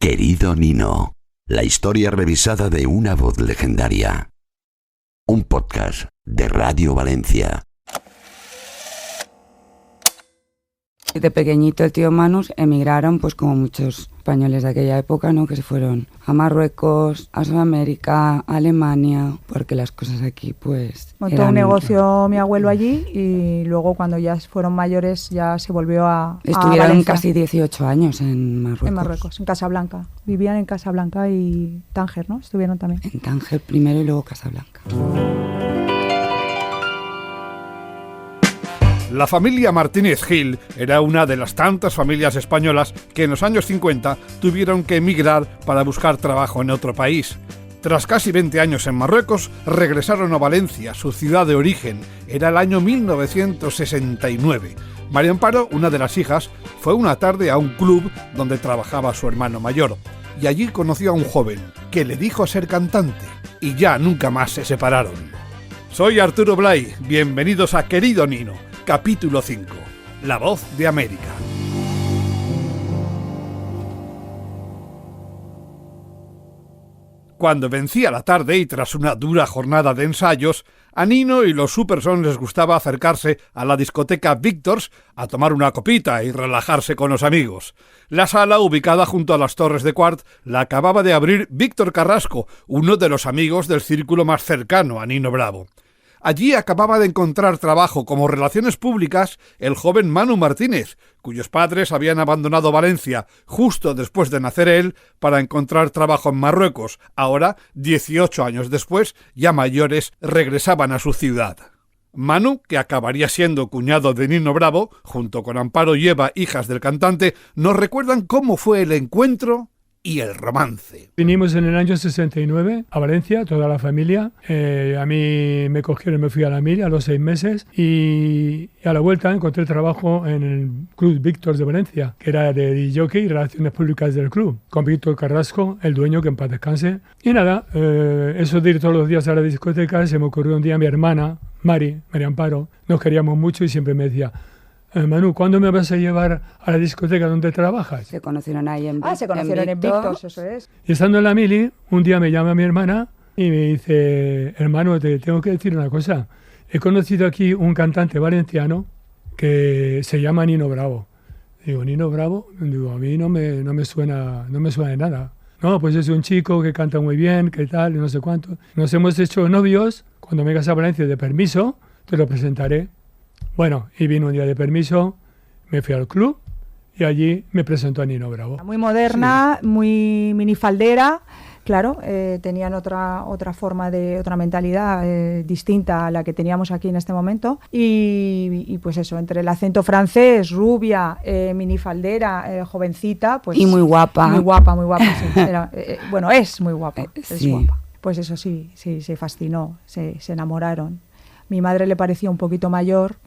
Querido Nino, la historia revisada de una voz legendaria. Un podcast de Radio Valencia. De pequeñito el tío Manus emigraron, pues como muchos españoles de aquella época, ¿no? Que se fueron a Marruecos, a Sudamérica, a Alemania, porque las cosas aquí, pues... Montó un negocio mi abuelo allí y luego cuando ya fueron mayores ya se volvió a Estuvieron Valencia. casi 18 años en Marruecos. En Marruecos, en Casablanca. Vivían en Casablanca y Tánger, ¿no? Estuvieron también. En Tánger primero y luego Casablanca. La familia Martínez Gil era una de las tantas familias españolas que en los años 50 tuvieron que emigrar para buscar trabajo en otro país. Tras casi 20 años en Marruecos, regresaron a Valencia, su ciudad de origen. Era el año 1969. María Amparo, una de las hijas, fue una tarde a un club donde trabajaba su hermano mayor. Y allí conoció a un joven que le dijo ser cantante. Y ya nunca más se separaron. Soy Arturo Blay. Bienvenidos a Querido Nino. Capítulo 5. La voz de América. Cuando vencía la tarde y tras una dura jornada de ensayos, a Nino y los Superson les gustaba acercarse a la discoteca Víctors a tomar una copita y relajarse con los amigos. La sala, ubicada junto a las Torres de Quart, la acababa de abrir Víctor Carrasco, uno de los amigos del círculo más cercano a Nino Bravo. Allí acababa de encontrar trabajo como relaciones públicas el joven Manu Martínez, cuyos padres habían abandonado Valencia justo después de nacer él para encontrar trabajo en Marruecos. Ahora, 18 años después, ya mayores, regresaban a su ciudad. Manu, que acabaría siendo cuñado de Nino Bravo, junto con Amparo y Eva, hijas del cantante, nos recuerdan cómo fue el encuentro y el romance. Vinimos en el año 69 a Valencia, toda la familia. A mí me cogieron, me fui a la mili a los 6 meses y a la vuelta encontré trabajo en el Club Víctor de Valencia, que era de jockey y relaciones públicas del club, con Víctor Carrasco, el dueño, que en paz descanse. Y nada, eso de ir todos los días a la discoteca, se me ocurrió un día a mi hermana, María Amparo. Nos queríamos mucho y siempre me decía: Manu, ¿cuándo me vas a llevar a la discoteca donde trabajas? Se conocieron ahí en Víctor. Se conocieron en Víctor, eso es. Y estando en la mili, un día me llama mi hermana y me dice: hermano, te tengo que decir una cosa. He conocido aquí un cantante valenciano que se llama Nino Bravo. Digo, ¿Nino Bravo? Digo, a mí no me suena de nada. No, pues es un chico que canta muy bien, que tal, y no sé cuánto. Nos hemos hecho novios. Cuando vengas a Valencia de permiso, te lo presentaré. Bueno, y vino un día de permiso, me fui al club y allí me presentó a Nino Bravo. Muy moderna, sí. Muy minifaldera, claro, tenían otra forma otra mentalidad distinta a la que teníamos aquí en este momento. Y pues eso, entre el acento francés, rubia, minifaldera, jovencita, pues... Y muy guapa. Muy guapa, sí. Bueno, es muy guapa, sí. Es guapa. Pues eso sí, se fascinó, se enamoraron. Mi madre le parecía un poquito mayor,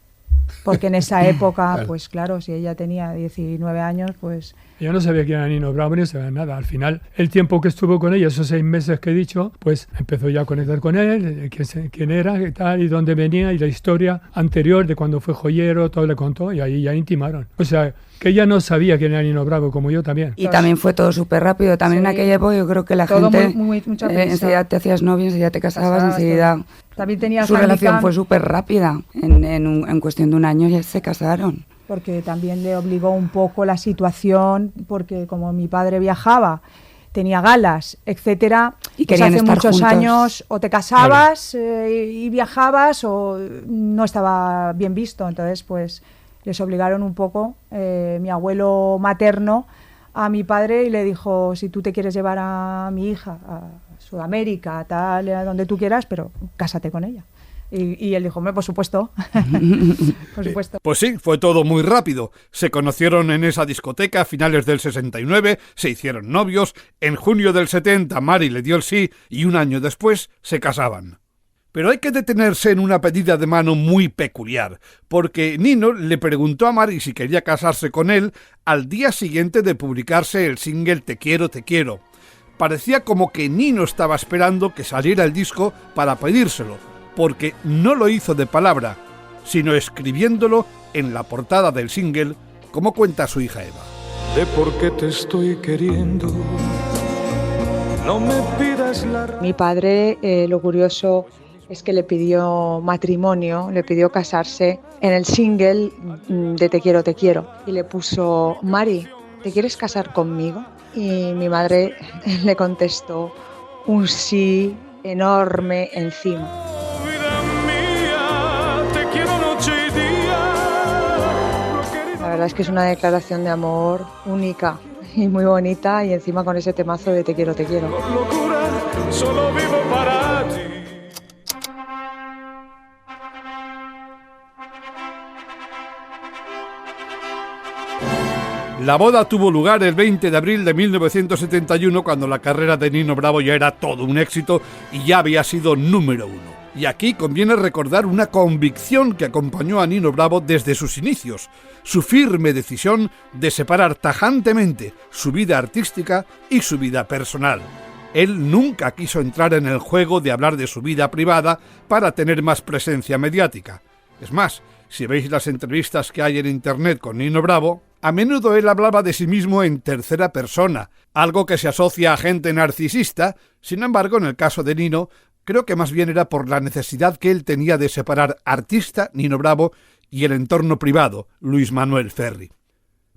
porque en esa época, pues claro, si ella tenía 19 años, pues... Yo no sabía quién era Nino Bravo ni sabía nada. Al final, el tiempo que estuvo con ella, esos 6 meses que he dicho, pues empezó ya a conectar con él, quién era, qué tal, y dónde venía, y la historia anterior de cuando fue joyero, todo le contó, y ahí ya intimaron. O sea, que ella no sabía quién era Nino Bravo, como yo también. Y también fue todo súper rápido. También sí. En aquella época yo creo que la todo gente... mucha prisa. Enseguida te hacías novio, enseguida te casabas, enseguida... También tenía su relación fue súper rápida. En cuestión de un año ya se casaron. Porque también le obligó un poco la situación, porque como mi padre viajaba, tenía galas, etcétera, y pues hace muchos juntos. Años o te casabas y viajabas o no estaba bien visto. Entonces pues les obligaron un poco, mi abuelo materno, a mi padre, y le dijo: si tú te quieres llevar a mi hija a Sudamérica, tal, a donde tú quieras, pero cásate con ella. Y él dijo: por supuesto. Por supuesto. Pues sí, fue todo muy rápido. Se conocieron en esa discoteca a finales del 69, se hicieron novios, en junio del 70 Mari le dio el sí y un año después se casaban. Pero hay que detenerse en una pedida de mano muy peculiar, porque Nino le preguntó a Mari si quería casarse con él al día siguiente de publicarse el single Te quiero, te quiero. Parecía como que Nino estaba esperando que saliera el disco para pedírselo, porque no lo hizo de palabra, sino escribiéndolo en la portada del single, como cuenta su hija Eva. de por qué te estoy queriendo. No me pidas la... Mi padre, lo curioso es que le pidió matrimonio, le pidió casarse en el single de Te quiero, te quiero. Y le puso: Mari, ¿te quieres casar conmigo? Y mi madre le contestó un sí enorme encima. Vida mía, te quiero noche y día. La verdad es que es una declaración de amor única y muy bonita, y encima con ese temazo de Te quiero, te quiero. Por locura, solo vivo para ti. La boda tuvo lugar el 20 de abril de 1971, cuando la carrera de Nino Bravo ya era todo un éxito y ya había sido número 1. Y aquí conviene recordar una convicción que acompañó a Nino Bravo desde sus inicios: su firme decisión de separar tajantemente su vida artística y su vida personal. Él nunca quiso entrar en el juego de hablar de su vida privada para tener más presencia mediática. Es más, si veis las entrevistas que hay en internet con Nino Bravo, a menudo él hablaba de sí mismo en tercera persona, algo que se asocia a gente narcisista. Sin embargo, en el caso de Nino, creo que más bien era por la necesidad que él tenía de separar artista, Nino Bravo, y el entorno privado, Luis Manuel Ferri.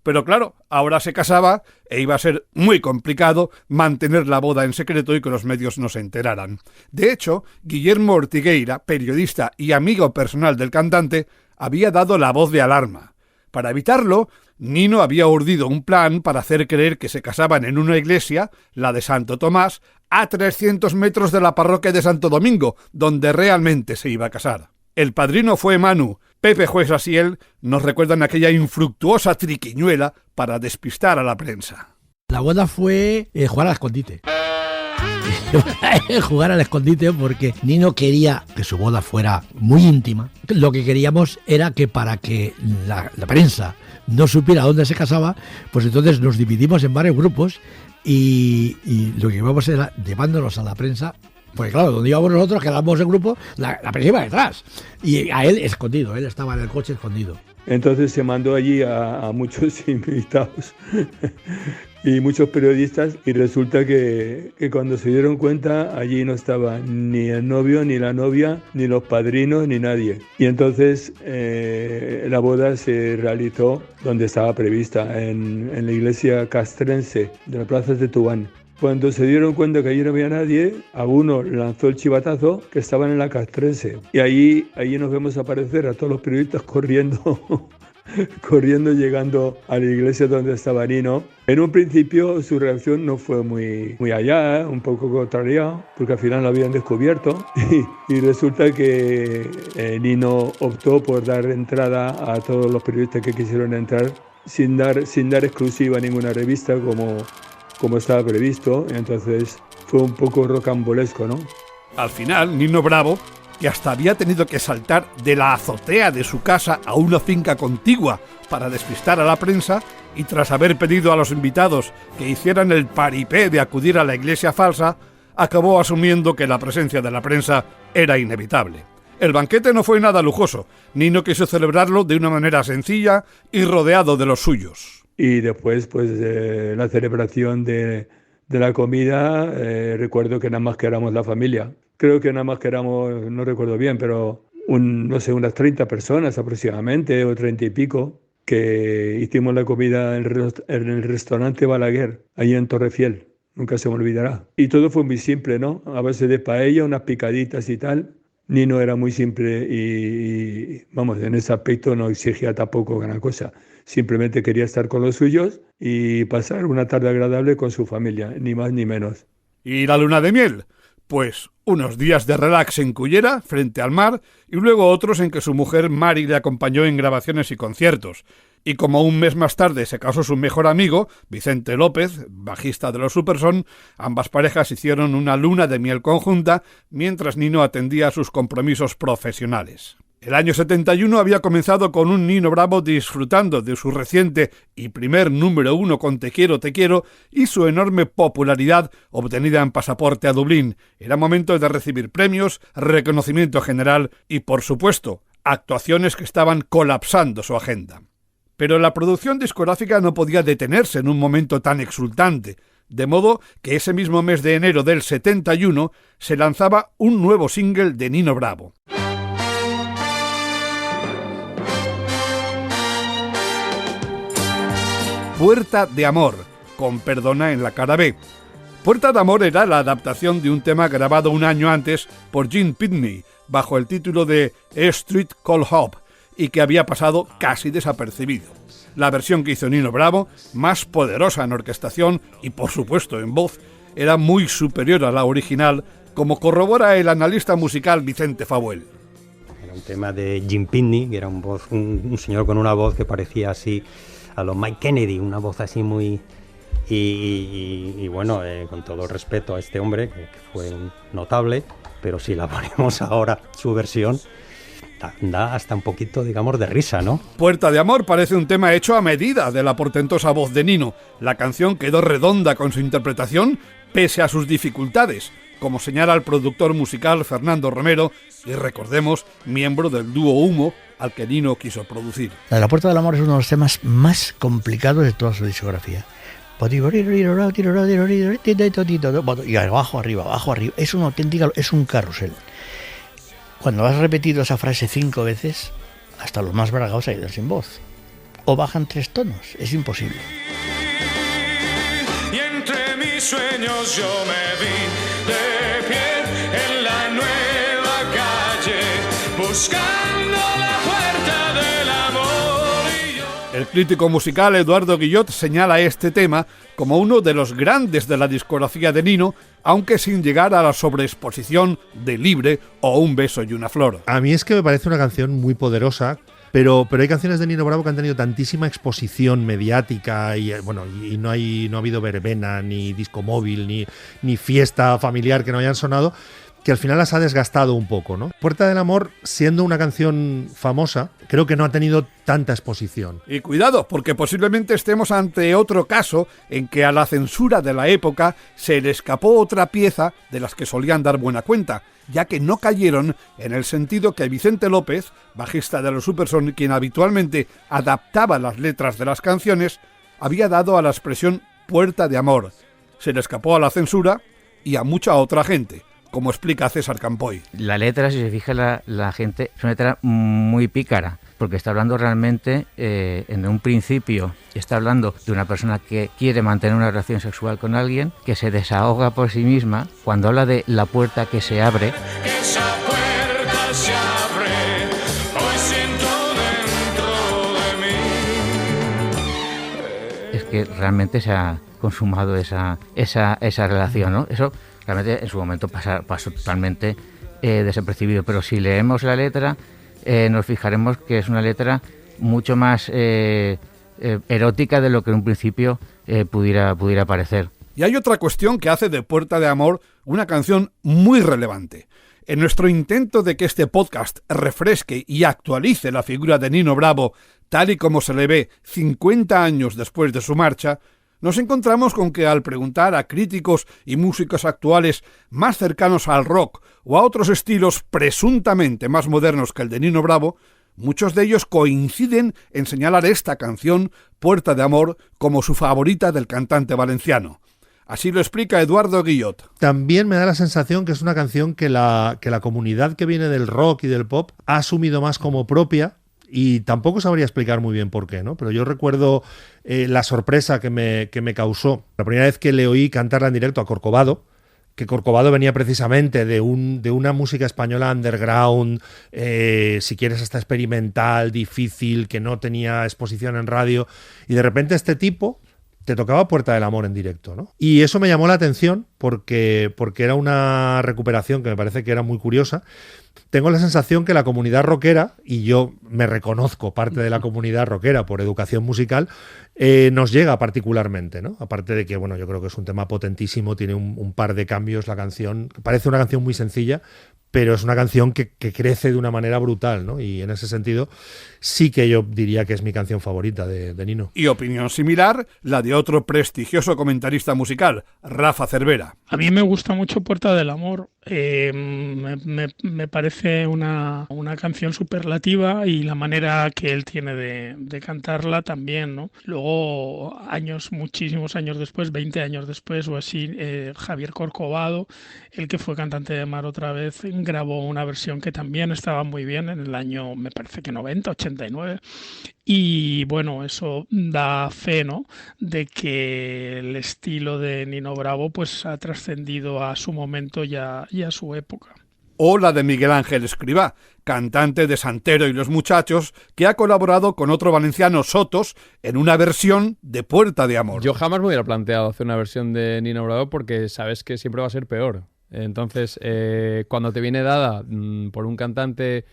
Pero claro, ahora se casaba e iba a ser muy complicado mantener la boda en secreto y que los medios no se enteraran. De hecho, Guillermo Ortigueira, periodista y amigo personal del cantante, había dado la voz de alarma. Para evitarlo, Nino había urdido un plan para hacer creer que se casaban en una iglesia, la de Santo Tomás, a 300 metros de la parroquia de Santo Domingo, donde realmente se iba a casar. El padrino fue Manu. Pepe Juez Asiel nos recuerdan aquella infructuosa triquiñuela para despistar a la prensa. La boda fue jugar al escondite. Jugar al escondite, porque Nino quería que su boda fuera muy íntima. Lo que queríamos era que, para que la prensa no supiera dónde se casaba, pues entonces nos dividimos en varios grupos y lo que íbamos era llevándonos a la prensa. Porque claro, donde íbamos nosotros, que éramos el grupo, la prensa iba detrás. Y a él escondido, él estaba en el coche escondido. Entonces se mandó allí a muchos invitados y muchos periodistas, y resulta que cuando se dieron cuenta, allí no estaba ni el novio, ni la novia, ni los padrinos, ni nadie. Y entonces la boda se realizó donde estaba prevista, en la iglesia castrense de la Plaza de Tubán. Cuando se dieron cuenta que allí no había nadie, alguno lanzó el chivatazo que estaban en la castrense. Y allí nos vemos aparecer a todos los periodistas corriendo, llegando a la iglesia donde estaba Nino. En un principio su reacción no fue muy allá, un poco contrariado, porque al final lo habían descubierto. Y resulta que Nino optó por dar entrada a todos los periodistas que quisieron entrar, sin dar exclusiva a ninguna revista como estaba previsto. Entonces fue un poco rocambolesco, ¿no? Al final, Nino Bravo, que hasta había tenido que saltar de la azotea de su casa a una finca contigua para despistar a la prensa, y tras haber pedido a los invitados que hicieran el paripé de acudir a la iglesia falsa, acabó asumiendo que la presencia de la prensa era inevitable. El banquete no fue nada lujoso. Nino quiso celebrarlo de una manera sencilla y rodeado de los suyos. Y después, pues, la celebración de la comida, recuerdo que nada más que éramos la familia. Creo que nada más que éramos, no recuerdo bien, pero unas 30 personas aproximadamente, o 30 y pico, que hicimos la comida en el restaurante Balaguer, ahí en Torrefiel. Nunca se me olvidará. Y todo fue muy simple, ¿no? A base de paella, unas picaditas y tal. Nino era muy simple y vamos, en ese aspecto no exigía tampoco gran cosa. Simplemente quería estar con los suyos y pasar una tarde agradable con su familia, ni más ni menos. ¿Y la luna de miel? Pues unos días de relax en Cullera, frente al mar, y luego otros en que su mujer Mari le acompañó en grabaciones y conciertos. Y como un mes más tarde se casó su mejor amigo, Vicente López, bajista de los Superson, ambas parejas hicieron una luna de miel conjunta mientras Nino atendía a sus compromisos profesionales. El año 71 había comenzado con un Nino Bravo disfrutando de su reciente y primer número 1 con Te quiero, te quiero, y su enorme popularidad obtenida en Pasaporte a Dublín. Era momento de recibir premios, reconocimiento general y, por supuesto, actuaciones que estaban colapsando su agenda. Pero la producción discográfica no podía detenerse en un momento tan exultante, de modo que ese mismo mes de enero del 71 se lanzaba un nuevo single de Nino Bravo. Puerta de Amor, con Perdona en la cara B. Puerta de Amor era la adaptación de un tema grabado un año antes por Gene Pitney, bajo el título de A Street Called Hope, y que había pasado casi desapercibido. La versión que hizo Nino Bravo, más poderosa en orquestación y por supuesto en voz, era muy superior a la original, como corrobora el analista musical Vicente Fabuel. Era un tema de Gene Pitney, que era un señor con una voz que parecía así a los Mike Kennedy, una voz así muy... Y bueno, con todo el respeto a este hombre, que fue un notable, pero si la ponemos ahora, su versión, da hasta un poquito, digamos, de risa, ¿no? Puerta de Amor parece un tema hecho a medida de la portentosa voz de Nino. La canción quedó redonda con su interpretación, pese a sus dificultades, como señala el productor musical Fernando Romero, y recordemos, miembro del dúo Humo, al que Nino quiso producir. La Puerta del Amor es uno de los temas más complicados de toda su discografía. Y abajo, arriba, es una auténtica, es un carrusel. Cuando has repetido esa frase 5 veces, hasta los más bragados se quedan sin voz. O bajan 3 tonos, es imposible. Y entre mis sueños yo me vi de pie en la nueva calle, buscando la puerta del amor. El crítico musical Eduardo Guillot señala este tema como uno de los grandes de la discografía de Nino, aunque sin llegar a la sobreexposición de Libre o Un beso y una flor. A mí es que me parece una canción muy poderosa, pero hay canciones de Nino Bravo que han tenido tantísima exposición mediática y bueno, y no ha habido verbena, ni disco móvil, ni fiesta familiar que no hayan sonado, que al final las ha desgastado un poco, ¿no? Puerta del Amor, siendo una canción famosa, creo que no ha tenido tanta exposición. Y cuidado, porque posiblemente estemos ante otro caso en que a la censura de la época se le escapó otra pieza de las que solían dar buena cuenta, ya que no cayeron en el sentido que Vicente López, bajista de los Superson, quien habitualmente adaptaba las letras de las canciones, había dado a la expresión Puerta de Amor. Se le escapó a la censura y a mucha otra gente, como explica César Campoy. La letra, si se fija la gente, es una letra muy pícara, porque está hablando realmente, en un principio, está hablando de una persona que quiere mantener una relación sexual con alguien, que se desahoga por sí misma. Cuando habla de la puerta que se abre, Esa puerta se abre, hoy siento dentro de mí. es que realmente se ha consumado esa relación, ¿no? Eso realmente en su momento pasó totalmente desapercibido, pero si leemos la letra nos fijaremos que es una letra mucho más erótica de lo que en un principio pudiera parecer. Y hay otra cuestión que hace de Puerta de Amor una canción muy relevante. En nuestro intento de que este podcast refresque y actualice la figura de Nino Bravo tal y como se le ve 50 años después de su marcha, nos encontramos con que al preguntar a críticos y músicos actuales más cercanos al rock o a otros estilos presuntamente más modernos que el de Nino Bravo, muchos de ellos coinciden en señalar esta canción, Puerta de Amor, como su favorita del cantante valenciano. Así lo explica Eduardo Guillot. También me da la sensación que es una canción que la comunidad que viene del rock y del pop ha asumido más como propia, y tampoco sabría explicar muy bien por qué, ¿no? Pero yo recuerdo la sorpresa que me causó la primera vez que le oí cantarla en directo a Corcovado, que Corcovado venía precisamente de una música española underground, si quieres hasta experimental, difícil, que no tenía exposición en radio, y de repente este tipo te tocaba Puerta del Amor en directo, ¿no? Y eso me llamó la atención porque era una recuperación que me parece que era muy curiosa. Tengo la sensación que la comunidad rockera, y yo me reconozco parte de la comunidad rockera por educación musical, nos llega particularmente, ¿no? Aparte de que, bueno, yo creo que es un tema potentísimo, tiene un par de cambios la canción, parece una canción muy sencilla, pero es una canción que crece de una manera brutal, ¿no? Y en ese sentido sí que yo diría que es mi canción favorita de Nino. Y opinión similar, la de otro prestigioso comentarista musical, Rafa Cervera. A mí me gusta mucho Puerta del Amor. Me parece una canción superlativa y la manera que él tiene de cantarla también, ¿no? Luego, muchísimos años después, 20 años después o así, Javier Corcovado, el que fue cantante de Mar otra vez, grabó una versión que también estaba muy bien en el año, me parece que 90, 89. Y bueno, eso da fe, ¿no?, de que el estilo de Nino Bravo pues ha trascendido a su momento y a su época. O la de Miguel Ángel Escrivá, cantante de Santero y los Muchachos, que ha colaborado con otro valenciano, Sotos, en una versión de Puerta de Amor. Yo jamás me hubiera planteado hacer una versión de Nino Bravo porque sabes que siempre va a ser peor. Entonces, cuando te viene dada por un cantante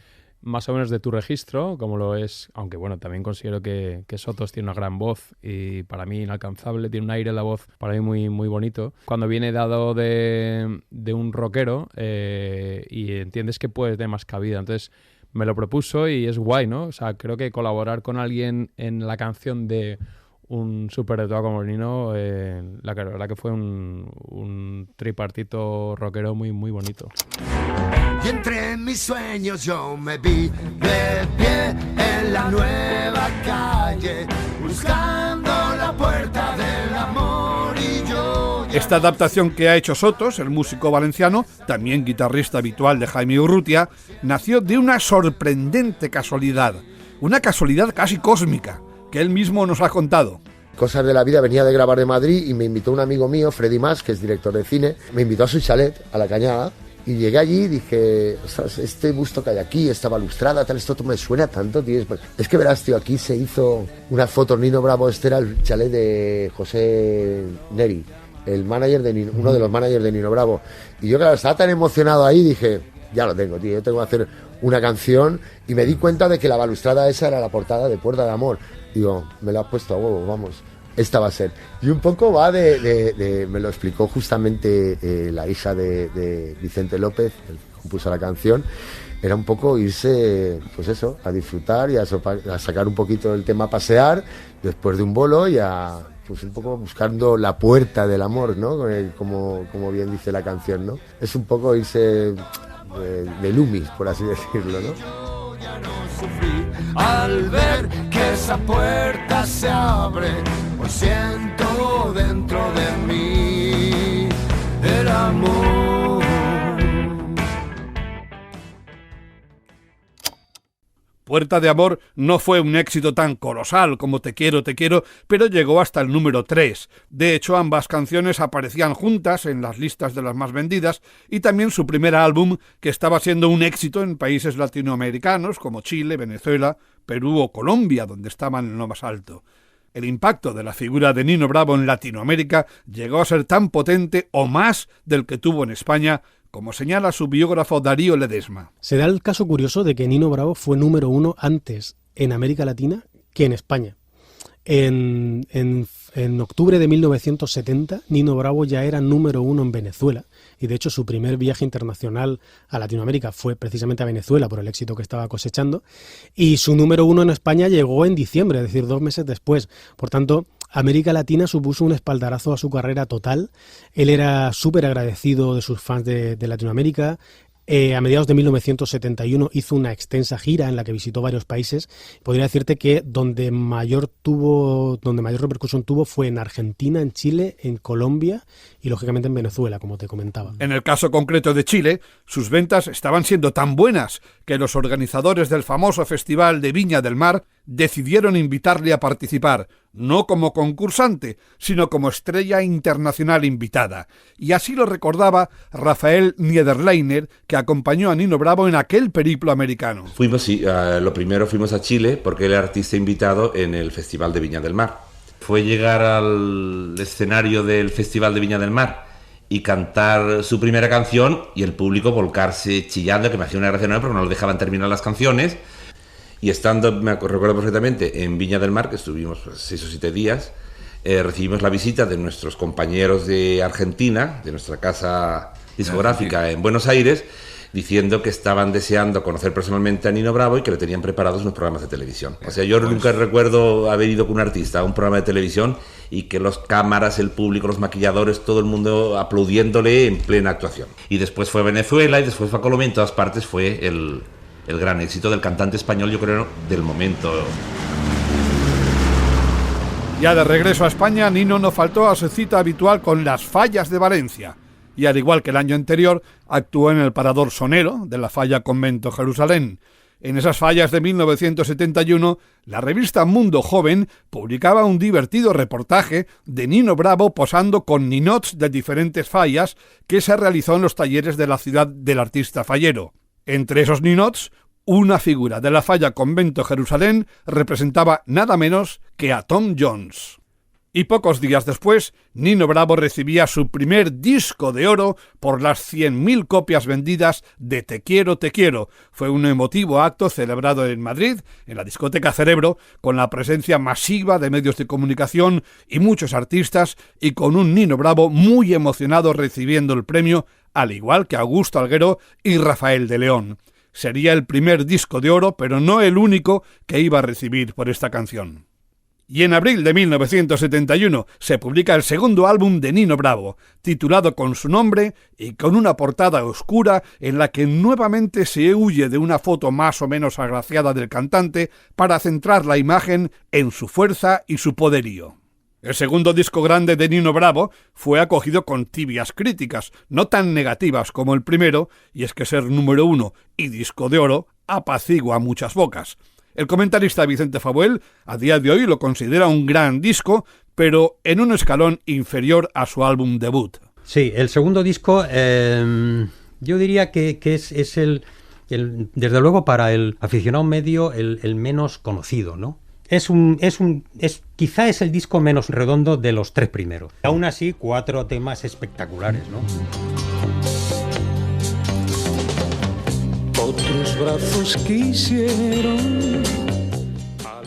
más o menos de tu registro, como lo es, aunque bueno, también considero que Sotos tiene una gran voz y para mí inalcanzable, tiene un aire en la voz para mí muy, muy bonito. Cuando viene dado de un rockero y entiendes que puedes tener más cabida, entonces me lo propuso y es guay, ¿no? O sea, creo que colaborar con alguien en la canción de un súper de todo como Nino, la verdad que fue un tripartito rockero muy, muy bonito. Y entre mis sueños yo me vi de pie en la nueva calle, buscando la puerta del amor y yo... Esta adaptación que ha hecho Sotos, el músico valenciano, también guitarrista habitual de Jaime Urrutia, nació de una sorprendente casualidad, una casualidad casi cósmica, que él mismo nos ha contado. Cosas de la vida, venía de grabar de Madrid y me invitó un amigo mío, Freddy Mas, que es director de cine, me invitó a su chalet, a La Cañada, y llegué allí y dije, ostras, este busto que hay aquí, esta balustrada, tal, esto me suena tanto, tío. Es que verás, tío, aquí se hizo una foto Nino Bravo, este era el chalet de José Neri, el manager de Nino, uno de los managers de Nino Bravo. Y yo, claro, estaba tan emocionado ahí, dije, ya lo tengo, tío, yo tengo que hacer una canción, y me di cuenta de que la balustrada esa era la portada de Puerta de Amor. Digo, me lo has puesto a huevo, vamos, esta va a ser. Y un poco va me lo explicó justamente la hija de Vicente López, el que compuso la canción. Era un poco irse, pues eso, a disfrutar y a sacar un poquito el tema, a pasear, después de un bolo y pues un poco buscando la puerta del amor, ¿no? Como bien dice la canción, ¿no? Es un poco irse de Loomis, por así decirlo, ¿no? Al ver que esa puerta se abre, pues siento dentro de mí el amor. Puerta de Amor no fue un éxito tan colosal como Te quiero, pero llegó hasta el número 3. De hecho, ambas canciones aparecían juntas en las listas de las más vendidas y también su primer álbum, que estaba siendo un éxito en países latinoamericanos como Chile, Venezuela, Perú o Colombia, donde estaban en lo más alto. El impacto de la figura de Nino Bravo en Latinoamérica llegó a ser tan potente o más del que tuvo en España, como señala su biógrafo Darío Ledesma. Se da el caso curioso de que Nino Bravo fue número 1 antes en América Latina que en España. En octubre de 1970, Nino Bravo ya era número 1 en Venezuela, y de hecho su primer viaje internacional a Latinoamérica fue precisamente a Venezuela por el éxito que estaba cosechando, y su número 1 en España llegó en diciembre, es decir, 2 meses después. Por tanto, América Latina supuso un espaldarazo a su carrera total. Él era súper agradecido de sus fans de Latinoamérica. A mediados de 1971 hizo una extensa gira en la que visitó varios países. Podría decirte que donde mayor repercusión tuvo fue en Argentina, en Chile, en Colombia y lógicamente en Venezuela, como te comentaba. En el caso concreto de Chile, sus ventas estaban siendo tan buenas que los organizadores del famoso Festival de Viña del Mar decidieron invitarle a participar, no como concursante, sino como estrella internacional invitada. Y así lo recordaba Rafael Niederleiner, que acompañó a Nino Bravo en aquel periplo americano. Lo primero fuimos a Chile porque él era artista invitado en el Festival de Viña del Mar. Fue llegar al escenario del Festival de Viña del Mar y cantar su primera canción y el público volcarse chillando, que me hacía una gracia enorme porque no lo dejaban terminar las canciones. Y estando, me recuerdo perfectamente, en Viña del Mar, que estuvimos 6 o 7 días, recibimos la visita de nuestros compañeros de Argentina, de nuestra casa discográfica en Buenos Aires, diciendo que estaban deseando conocer personalmente a Nino Bravo y que le tenían preparados unos programas de televisión. O sea, yo nunca recuerdo haber ido con un artista a un programa de televisión y que los cámaras, el público, los maquilladores, todo el mundo aplaudiéndole en plena actuación. Y después fue a Venezuela y después fue a Colombia, en todas partes fue el gran éxito del cantante español, yo creo, del momento. Ya de regreso a España, Nino no faltó a su cita habitual con Las Fallas de Valencia, y al igual que el año anterior, actuó en el Parador Sonero de la Falla Convento Jerusalén. En esas fallas de 1971, la revista Mundo Joven publicaba un divertido reportaje de Nino Bravo posando con ninots de diferentes fallas que se realizó en los talleres de la ciudad del artista fallero. Entre esos ninots, una figura de la Falla Convento Jerusalén representaba nada menos que a Tom Jones. Y pocos días después, Nino Bravo recibía su primer disco de oro por las 100.000 copias vendidas de Te quiero, te quiero. Fue un emotivo acto celebrado en Madrid, en la discoteca Cerebro, con la presencia masiva de medios de comunicación y muchos artistas, y con un Nino Bravo muy emocionado recibiendo el premio, al igual que Augusto Alguero y Rafael de León. Sería el primer disco de oro, pero no el único que iba a recibir por esta canción. Y en abril de 1971 se publica el segundo álbum de Nino Bravo, titulado con su nombre y con una portada oscura en la que nuevamente se huye de una foto más o menos agraciada del cantante para centrar la imagen en su fuerza y su poderío. El segundo disco grande de Nino Bravo fue acogido con tibias críticas, no tan negativas como el primero, y es que ser número 1 y disco de oro apacigua muchas bocas. El comentarista Vicente Fabuel a día de hoy lo considera un gran disco, pero en un escalón inferior a su álbum debut. Sí, el segundo disco yo diría que es el desde luego para el aficionado medio el menos conocido, ¿no? Quizá es el disco menos redondo de los 3 primeros. Aún así, 4 temas espectaculares, ¿no? Otros brazos quisieron.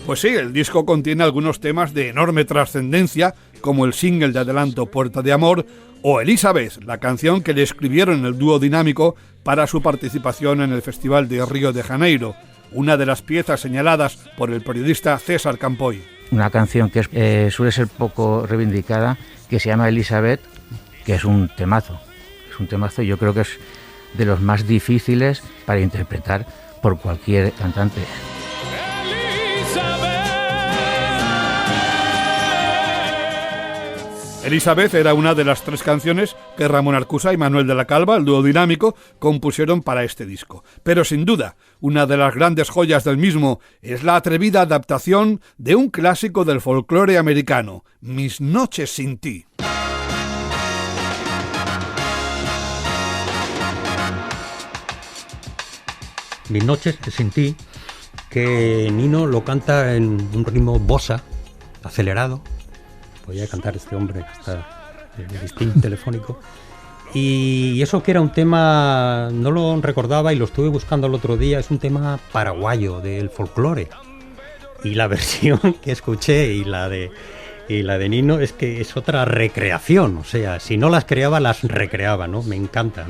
Pues sí, el disco contiene algunos temas de enorme trascendencia, como el single de adelanto Puerta de Amor, o Elizabeth, la canción que le escribieron el dúo dinámico para su participación en el Festival de Río de Janeiro, una de las piezas señaladas por el periodista César Campoy. Una canción que suele ser poco reivindicada, que se llama Elizabeth, que es un temazo. Es un temazo, yo creo que es de los más difíciles para interpretar por cualquier cantante. Elizabeth era una de las 3 canciones que Ramón Arcusa y Manuel de la Calva, el dúo dinámico, compusieron para este disco. Pero sin duda, una de las grandes joyas del mismo es la atrevida adaptación de un clásico del folclore americano, Mis noches sin ti. Mis noches sin ti, que Nino lo canta en un ritmo bossa, acelerado. Podía cantar este hombre hasta el distinto telefónico. Y eso que era un tema, no lo recordaba y lo estuve buscando el otro día, es un tema paraguayo del folclore. Y la versión que escuché y la de Nino es que es otra recreación, o sea, si no las creaba, las recreaba, ¿no? Me encanta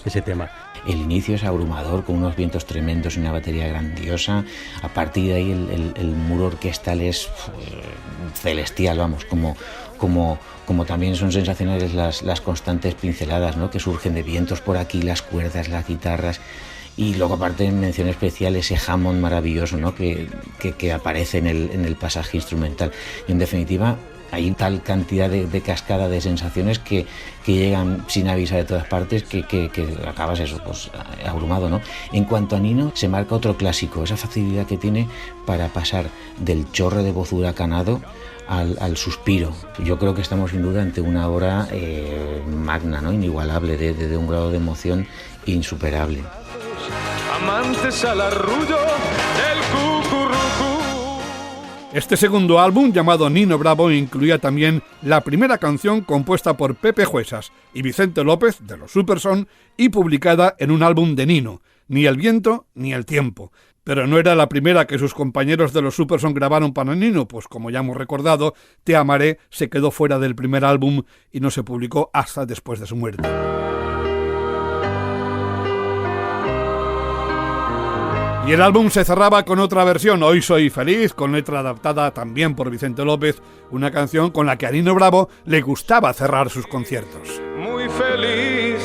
ese tema. El inicio es abrumador, con unos vientos tremendos y una batería grandiosa. A partir de ahí el muro orquestal es celestial, vamos, como también son sensacionales las constantes pinceladas, ¿no?, que surgen de vientos por aquí, las cuerdas, las guitarras. Y luego aparte mención especial ese Hammond maravilloso, ¿no?, que aparece en el pasaje instrumental. Y en definitiva hay tal cantidad de cascada de sensaciones que llegan sin avisar de todas partes que acabas eso, pues abrumado, ¿no? En cuanto a Nino, se marca otro clásico, esa facilidad que tiene para pasar del chorro de voz huracanado al suspiro. Yo creo que estamos sin duda ante una obra magna, ¿no?, inigualable, de un grado de emoción insuperable. Amantes al arrullo del cucurrucú. Este segundo álbum, llamado Nino Bravo, incluía también la primera canción compuesta por Pepe Juesas y Vicente López, de los Superson, y publicada en un álbum de Nino, Ni el viento ni el tiempo. Pero no era la primera que sus compañeros de los Superson grabaron para Nino, pues como ya hemos recordado, Te amaré se quedó fuera del primer álbum y no se publicó hasta después de su muerte. Y el álbum se cerraba con otra versión, Hoy soy feliz, con letra adaptada también por Vicente López, una canción con la que a Nino Bravo le gustaba cerrar sus conciertos. Muy feliz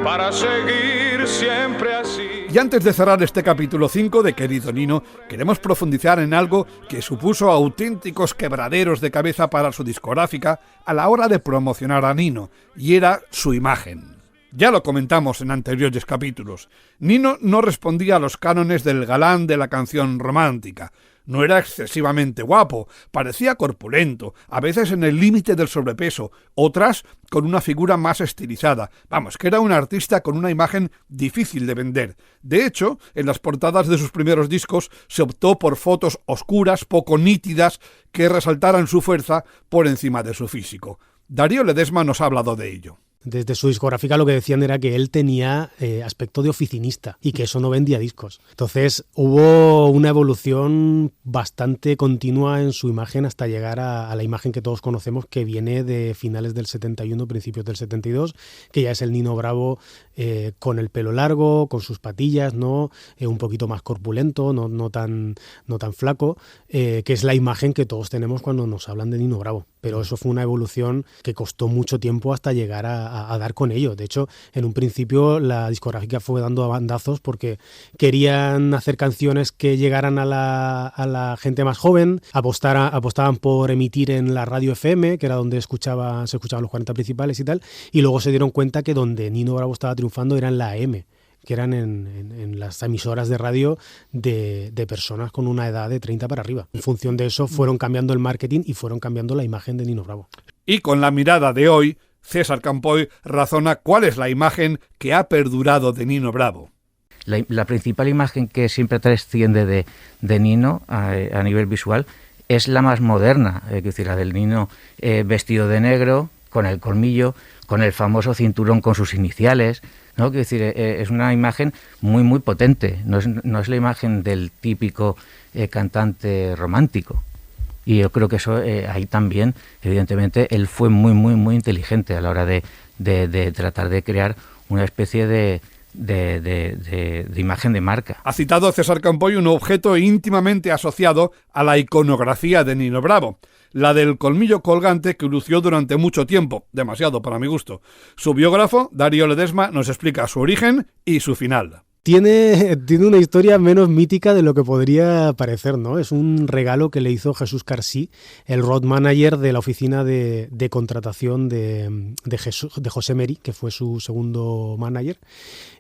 para seguir siempre así. Y antes de cerrar este capítulo 5 de Querido Nino, queremos profundizar en algo que supuso auténticos quebraderos de cabeza para su discográfica a la hora de promocionar a Nino, y era su imagen. Ya lo comentamos en anteriores capítulos. Nino no respondía a los cánones del galán de la canción romántica. No era excesivamente guapo, parecía corpulento, a veces en el límite del sobrepeso, otras con una figura más estilizada. Vamos, que era un artista con una imagen difícil de vender. De hecho, en las portadas de sus primeros discos se optó por fotos oscuras, poco nítidas, que resaltaran su fuerza por encima de su físico. Darío Ledesma nos ha hablado de ello. Desde su discográfica lo que decían era que él tenía aspecto de oficinista y que eso no vendía discos. Entonces hubo una evolución bastante continua en su imagen hasta llegar a la imagen que todos conocemos, que viene de finales del 71, principios del 72, que ya es el Nino Bravo con el pelo largo, con sus patillas, ¿no? Un poquito más corpulento, no tan flaco, que es la imagen que todos tenemos cuando nos hablan de Nino Bravo. Pero eso fue una evolución que costó mucho tiempo hasta llegar a dar con ello. De hecho, en un principio la discográfica fue dando bandazos porque querían hacer canciones que llegaran a la gente más joven, apostaban por emitir en la radio FM, que era donde se escuchaban los 40 principales y tal, y luego se dieron cuenta que donde Nino Bravo estaba triunfando era en la AM, que eran en las emisoras de radio de personas con una edad de 30 para arriba. En función de eso fueron cambiando el marketing y fueron cambiando la imagen de Nino Bravo. Y con la mirada de hoy, César Campoy razona cuál es la imagen que ha perdurado de Nino Bravo. La principal imagen que siempre trasciende de Nino a nivel visual es la más moderna, es decir, la del Nino vestido de negro, con el colmillo, con el famoso cinturón con sus iniciales, ¿no? Quiero decir, es una imagen muy muy potente, no es la imagen del típico cantante romántico. Y yo creo que eso ahí también, evidentemente, él fue muy muy muy inteligente a la hora de tratar de crear una especie de imagen de marca. Ha citado César Campoy un objeto íntimamente asociado a la iconografía de Nino Bravo, la del colmillo colgante que lució durante mucho tiempo, demasiado para mi gusto. Su biógrafo, Darío Ledesma, nos explica su origen y su final. Tiene una historia menos mítica de lo que podría parecer, ¿no? Es un regalo que le hizo Jesús Carsí, el road manager de la oficina de contratación de José Meri, que fue su segundo manager,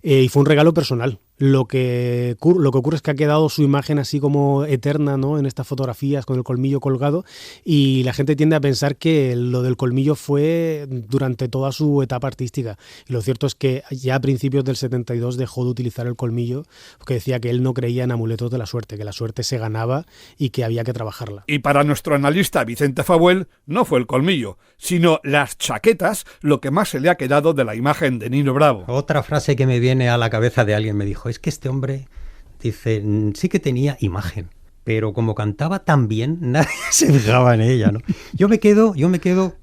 y fue un regalo personal. Lo que ocurre es que ha quedado su imagen así como eterna, ¿no? En estas fotografías con el colmillo colgado, y la gente tiende a pensar que lo del colmillo fue durante toda su etapa artística. Y lo cierto es que ya a principios del 72 dejó de utilizar el colmillo porque decía que él no creía en amuletos de la suerte, que la suerte se ganaba y que había que trabajarla. Y para nuestro analista Vicente Fabuel no fue el colmillo, sino las chaquetas lo que más se le ha quedado de la imagen de Nino Bravo. Otra frase que me viene a la cabeza de alguien me dijo, es que este hombre, dice, sí que tenía imagen, pero como cantaba tan bien, nadie se fijaba en ella, ¿no? Yo me quedo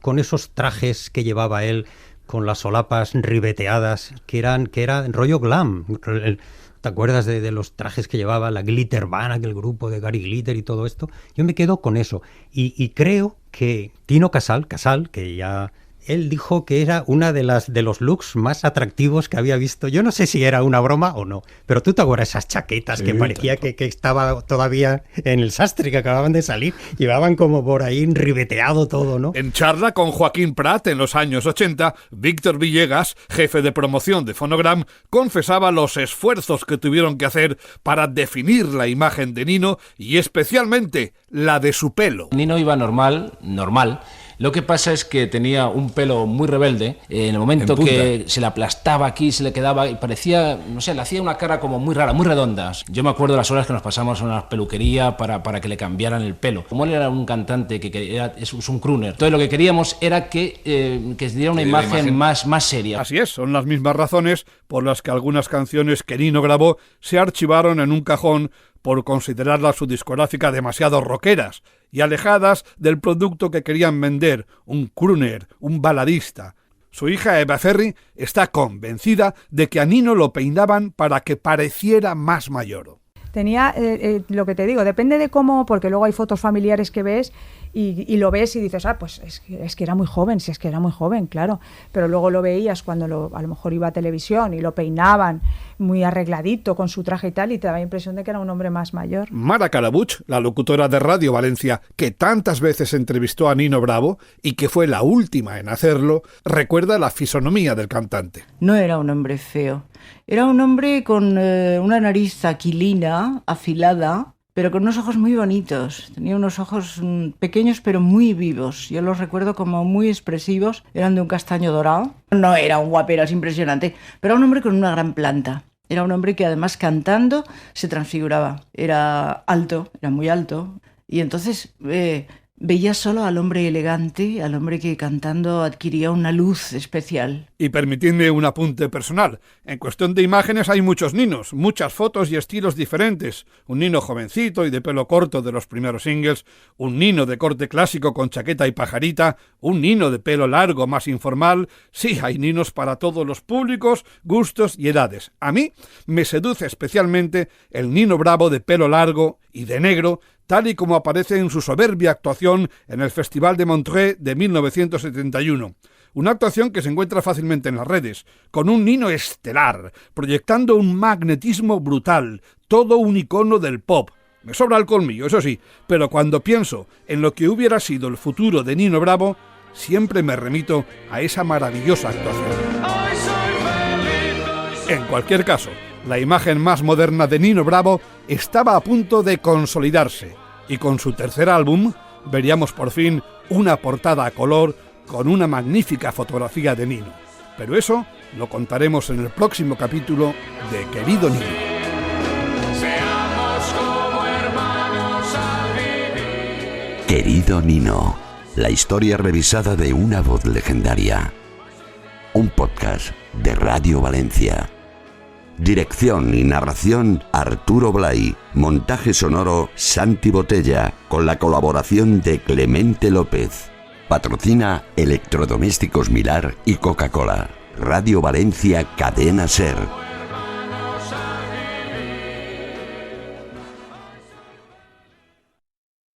con esos trajes que llevaba él, con las solapas ribeteadas, que eran rollo glam. ¿Te acuerdas de los trajes que llevaba la Glitter Band, aquel grupo de Gary Glitter y todo esto? Yo me quedo con eso. Y creo que Tino Casal, que ya... Él dijo que era una de los looks más atractivos que había visto. Yo no sé si era una broma o no, pero tú te acuerdas esas chaquetas que parecía que estaba todavía en el sastre, que acababan de salir. Llevaban como por ahí ribeteado todo, ¿no? En charla con Joaquín Prat en los años 80, Víctor Villegas, jefe de promoción de Phonogram, confesaba los esfuerzos que tuvieron que hacer para definir la imagen de Nino y especialmente la de su pelo. Nino iba normal. Lo que pasa es que tenía un pelo muy rebelde. En el momento que se le aplastaba aquí, se le quedaba y parecía, no sé, le hacía una cara como muy rara, muy redonda. Yo me acuerdo de las horas que nos pasamos en una peluquería para que le cambiaran el pelo. Como él era un cantante es un crooner, entonces lo que queríamos era que diera una imagen más seria. Así es, son las mismas razones por las que algunas canciones que Nino grabó se archivaron en un cajón por considerarlas su discográfica demasiado rockeras y alejadas del producto que querían vender, un crooner, un baladista. Su hija Eva Ferri está convencida de que a Nino lo peinaban para que pareciera más mayor. Tenía, lo que te digo, depende de cómo, porque luego hay fotos familiares que ves y lo ves y dices, pues es que era muy joven, si es que era muy joven, claro. Pero luego lo veías cuando a lo mejor iba a televisión y lo peinaban muy arregladito con su traje y tal, y te daba la impresión de que era un hombre más mayor. Mara Carabuch, la locutora de Radio Valencia, que tantas veces entrevistó a Nino Bravo y que fue la última en hacerlo, recuerda la fisonomía del cantante. No era un hombre feo. Era un hombre con una nariz aquilina, afilada, pero con unos ojos muy bonitos. Tenía unos ojos pequeños pero muy vivos. Yo los recuerdo como muy expresivos. Eran de un castaño dorado. No era un guaperas impresionante, pero era un hombre con una gran planta. Era un hombre que además cantando se transfiguraba. Era alto, era muy alto. Y entonces veía solo al hombre elegante, al hombre que cantando adquiría una luz especial. Y permitidme un apunte personal. En cuestión de imágenes hay muchos Ninos, muchas fotos y estilos diferentes. Un Nino jovencito y de pelo corto de los primeros singles, un Nino de corte clásico con chaqueta y pajarita, un Nino de pelo largo más informal. Sí, hay Ninos para todos los públicos, gustos y edades. A mí me seduce especialmente el Nino Bravo de pelo largo y de negro, tal y como aparece en su soberbia actuación en el Festival de Montreux de 1971. Una actuación que se encuentra fácilmente en las redes, con un Nino estelar, proyectando un magnetismo brutal, todo un icono del pop. Me sobra el colmillo, eso sí, pero cuando pienso en lo que hubiera sido el futuro de Nino Bravo, siempre me remito a esa maravillosa actuación. En cualquier caso, la imagen más moderna de Nino Bravo estaba a punto de consolidarse, y con su tercer álbum veríamos por fin una portada a color con una magnífica fotografía de Nino. Pero eso lo contaremos en el próximo capítulo de Querido Nino. Seamos como hermanos al vivir. Querido Nino, la historia revisada de una voz legendaria. Un podcast de Radio Valencia. Dirección y narración Arturo Blay. Montaje sonoro Santi Botella, con la colaboración de Clemente López. Patrocina Electrodomésticos Milar y Coca-Cola. Radio Valencia Cadena Ser.